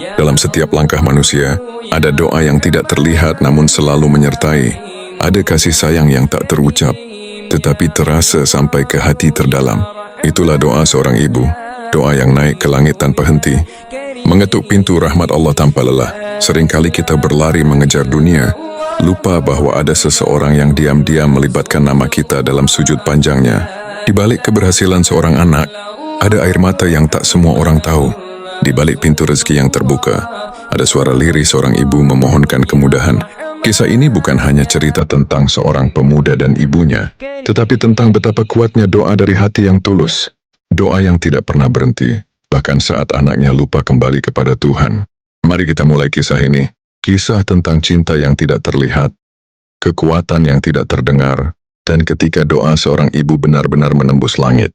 Dalam setiap langkah manusia, ada doa yang tidak terlihat namun selalu menyertai. Ada kasih sayang yang tak terucap, tetapi terasa sampai ke hati terdalam. Itulah doa seorang ibu, doa yang naik ke langit tanpa henti, mengetuk pintu rahmat Allah tanpa lelah. Seringkali kita berlari mengejar dunia, lupa bahwa ada seseorang yang diam-diam melibatkan nama kita dalam sujud panjangnya. Di balik keberhasilan seorang anak, ada air mata yang tak semua orang tahu. Di balik pintu rezeki yang terbuka, ada suara lirih seorang ibu memohonkan kemudahan. Kisah ini bukan hanya cerita tentang seorang pemuda dan ibunya, tetapi tentang betapa kuatnya doa dari hati yang tulus. Doa yang tidak pernah berhenti, bahkan saat anaknya lupa kembali kepada Tuhan. Mari kita mulai kisah ini. Kisah tentang cinta yang tidak terlihat, kekuatan yang tidak terdengar, dan ketika doa seorang ibu benar-benar menembus langit.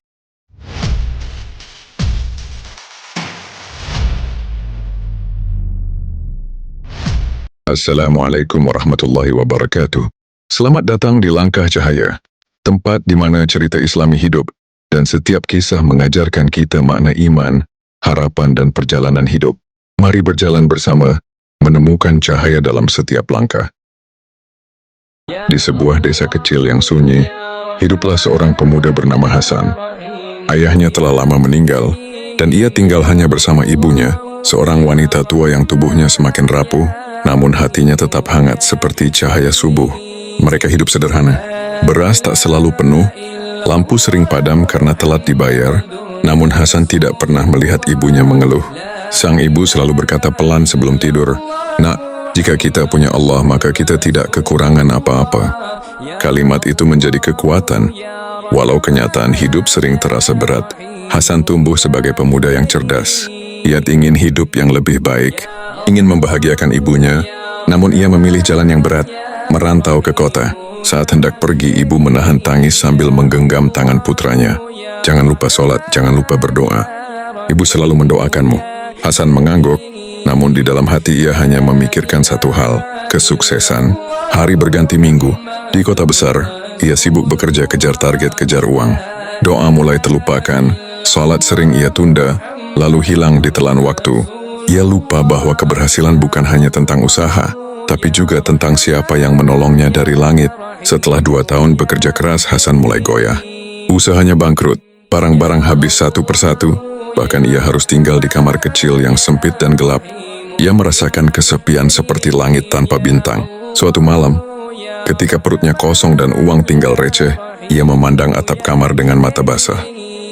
Assalamualaikum warahmatullahi wabarakatuh. Selamat datang di Langkah Cahaya, tempat di mana cerita Islami hidup, dan setiap kisah mengajarkan kita makna iman, harapan dan perjalanan hidup. Mari berjalan bersama, menemukan cahaya dalam setiap langkah. Di sebuah desa kecil yang sunyi, hiduplah seorang pemuda bernama Hasan. Ayahnya telah lama meninggal, dan ia tinggal hanya bersama ibunya, seorang wanita tua yang tubuhnya semakin rapuh, namun hatinya tetap hangat seperti cahaya subuh. Mereka hidup sederhana. Beras tak selalu penuh, lampu sering padam karena telat dibayar, namun Hasan tidak pernah melihat ibunya mengeluh. Sang ibu selalu berkata pelan sebelum tidur, "Nak, jika kita punya Allah maka kita tidak kekurangan apa-apa." Kalimat itu menjadi kekuatan. Walau kenyataan hidup sering terasa berat, Hasan tumbuh sebagai pemuda yang cerdas. Ia ingin hidup yang lebih baik, ingin membahagiakan ibunya, namun ia memilih jalan yang berat, merantau ke kota. Saat hendak pergi, ibu menahan tangis sambil menggenggam tangan putranya. "Jangan lupa sholat, jangan lupa berdoa. Ibu selalu mendoakanmu." Hasan mengangguk, namun di dalam hati ia hanya memikirkan satu hal, kesuksesan. Hari berganti minggu, di kota besar, ia sibuk bekerja kejar target, kejar uang. Doa mulai terlupakan, sholat sering ia tunda, lalu hilang di telan waktu. Ia lupa bahwa keberhasilan bukan hanya tentang usaha, tapi juga tentang siapa yang menolongnya dari langit. Setelah 2 tahun bekerja keras, Hasan mulai goyah. Usahanya bangkrut, barang-barang habis satu persatu, bahkan ia harus tinggal di kamar kecil yang sempit dan gelap. Ia merasakan kesepian seperti langit tanpa bintang. Suatu malam, ketika perutnya kosong dan uang tinggal receh, ia memandang atap kamar dengan mata basah.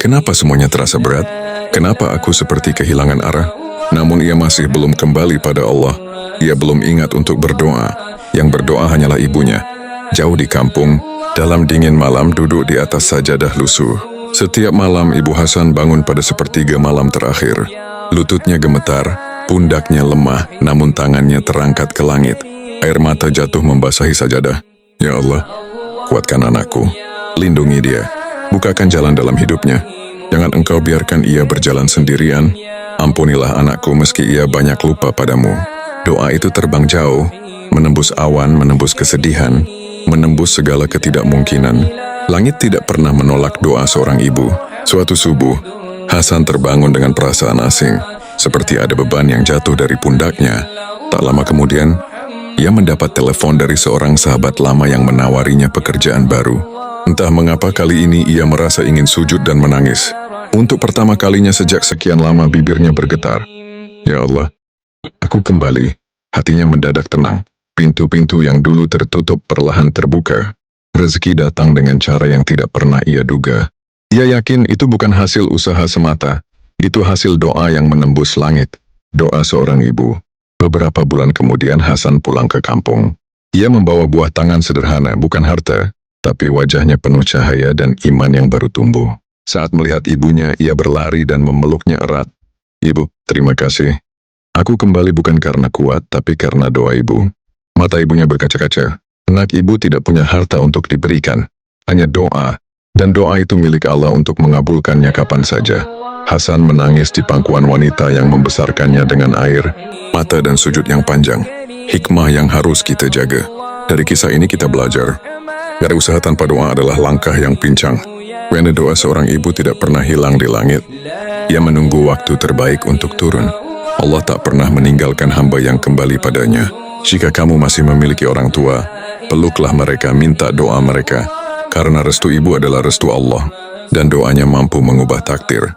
Kenapa semuanya terasa berat? Kenapa aku seperti kehilangan arah? Namun ia masih belum kembali pada Allah. Ia belum ingat untuk berdoa. Yang berdoa hanyalah ibunya. Jauh di kampung, dalam dingin malam duduk di atas sajadah lusuh. Setiap malam Ibu Hasan bangun pada sepertiga malam terakhir. Lututnya gemetar, pundaknya lemah, namun tangannya terangkat ke langit. Air mata jatuh membasahi sajadah. "Ya Allah, kuatkan anakku. Lindungi dia. Bukakan jalan dalam hidupnya. Jangan Engkau biarkan ia berjalan sendirian. Ampunilah anakku meski ia banyak lupa padamu." Doa itu terbang jauh, menembus awan, menembus kesedihan, menembus segala ketidakmungkinan. Langit tidak pernah menolak doa seorang ibu. Suatu subuh, Hasan terbangun dengan perasaan asing, seperti ada beban yang jatuh dari pundaknya. Tak lama kemudian, ia mendapat telepon dari seorang sahabat lama yang menawarinya pekerjaan baru. Entah mengapa kali ini ia merasa ingin sujud dan menangis. Untuk pertama kalinya sejak sekian lama bibirnya bergetar. "Ya Allah, aku kembali." Hatinya mendadak tenang. Pintu-pintu yang dulu tertutup perlahan terbuka. Rezeki datang dengan cara yang tidak pernah ia duga. Ia yakin itu bukan hasil usaha semata. Itu hasil doa yang menembus langit. Doa seorang ibu. Beberapa bulan kemudian Hasan pulang ke kampung. Ia membawa buah tangan sederhana, bukan harta, tapi wajahnya penuh cahaya dan iman yang baru tumbuh. Saat melihat ibunya, ia berlari dan memeluknya erat. "Ibu, terima kasih. Aku kembali bukan karena kuat, tapi karena doa ibu." Mata ibunya berkaca-kaca. Anak ibu tidak punya harta untuk diberikan, hanya doa. Dan doa itu milik Allah untuk mengabulkannya kapan saja. Hasan menangis di pangkuan wanita yang membesarkannya dengan air, mata dan sujud yang panjang. Hikmah yang harus kita jaga. Dari kisah ini kita belajar, gak ada usaha tanpa doa adalah langkah yang pincang. Karena doa seorang ibu tidak pernah hilang di langit. Ia menunggu waktu terbaik untuk turun. Allah tak pernah meninggalkan hamba yang kembali padanya. Jika kamu masih memiliki orang tua, peluklah mereka, minta doa mereka, karena restu ibu adalah restu Allah, dan doanya mampu mengubah takdir.